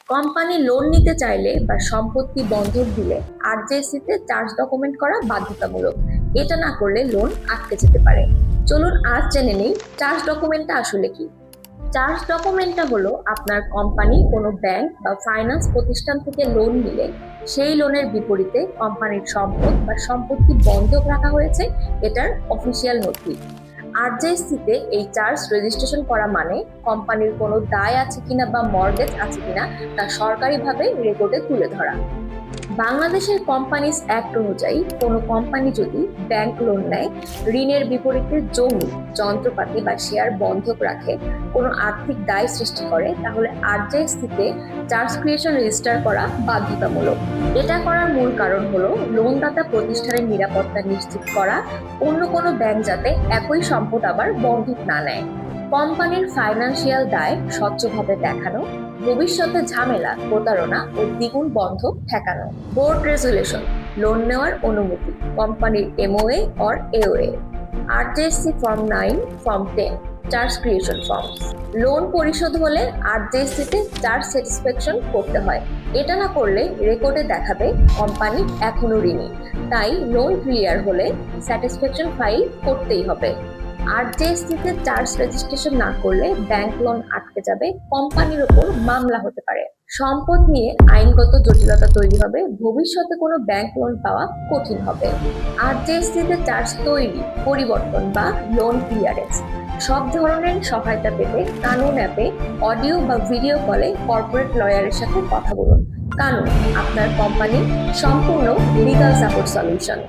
Company loan নিতে চাইলে বা সম্পত্তি বন্ধক দিলে আরজেএসসি তে চার্জ ডকুমেন্ট করা বাধ্যতামূলক। এটা না করলে লোন আটকে যেতে পারে। চলুন আজ জেনে নেই চার্জ ডকুমেন্টটা আসলে কি। চার্জ ডকুমেন্টটা হলো আপনার কোম্পানি কোনো ব্যাংক বা ফাইন্যান্স প্রতিষ্ঠান থেকে লোন নিলে সেই লোনের বিপরীতে কোম্পানির সম্পদ বা সম্পত্তি বন্ধক রাখা হয়েছে, এটার অফিসিয়াল নথি। আরজেএসসি তে এই চার্জ রেজিস্ট্রেশন করা মানে কোম্পানির কোনো দায় আছে কিনা বা মর্গেজ আছে কিনা তা সরকারিভাবে রেকর্ডে তুলে ধরা। বাংলাদেশের কোম্পানিজ অ্যাক্ট অনুযায়ী কোনো কোম্পানি যদি ব্যাংক লোন নেয়, ঋণের বিপরীতে জমি, যন্ত্রপাতি বা শেয়ার বন্ধক রাখে, কোনো আর্থিক দায় সৃষ্টি করে, তাহলে আরজেএসসি তে চার্জ ক্রিয়েশন রেজিস্টার করা বাধ্যতামূলক। এটা করার মূল কারণ হলো লোনদাতা প্রতিষ্ঠানের নিরাপত্তা নিশ্চিত করা, অন্য কোনো ব্যাংক যাতে একই সম্পদ আবার বন্ধক না নেয়। কোম্পানির ফাইন্যান্সিয়াল দায় স্বচ্ছভাবে দেখানো, ভবিষ্যতে ঝামেলা, প্রতারণা ও দ্বিগুণ বন্ধক ঠেকানো। বোর্ড রেজুলেশন, লোন নেওয়ার অনুমতি, কোম্পানির MOA or AOA, RJSC form 9, form 10, charge creation forms. Loan পরিশোধ হলে আরজেএসসি তে চার্জ স্যাটিসফ্যাকশন করতে হয়। এটা না করলে রেকর্ডে দেখাবে কোম্পানি এখনো ঋণী। তাই লোন ক্লিয়ার হলে স্যাটিসফ্যাকশন ফাইল করতেই হবে। আরজেএসসি তে চার্জ রেজিস্ট্রেশন না করলে ব্যাংক লোন আটকে যাবে, কোম্পানির উপর মামলা হতে পারে, সম্পদ নিয়ে আইনগত জটিলতা তৈরি হবে, ভবিষ্যতে কোনো ব্যাংক লোন পাওয়া কঠিন হবে। আরজেএসসি তে চার্জ তৈরি, পরিবর্তন বা লোন ক্লিয়ারেন্স সব ধরনের সহায়তা পেতে কানুন অ্যাপে অডিও বা ভিডিও কলে কর্পোরেট লয়ারের সাথে কথা বলুন। কানুন, আপনার কোম্পানি সম্পূর্ণ লিগাল সাপোর্ট সলিউশন।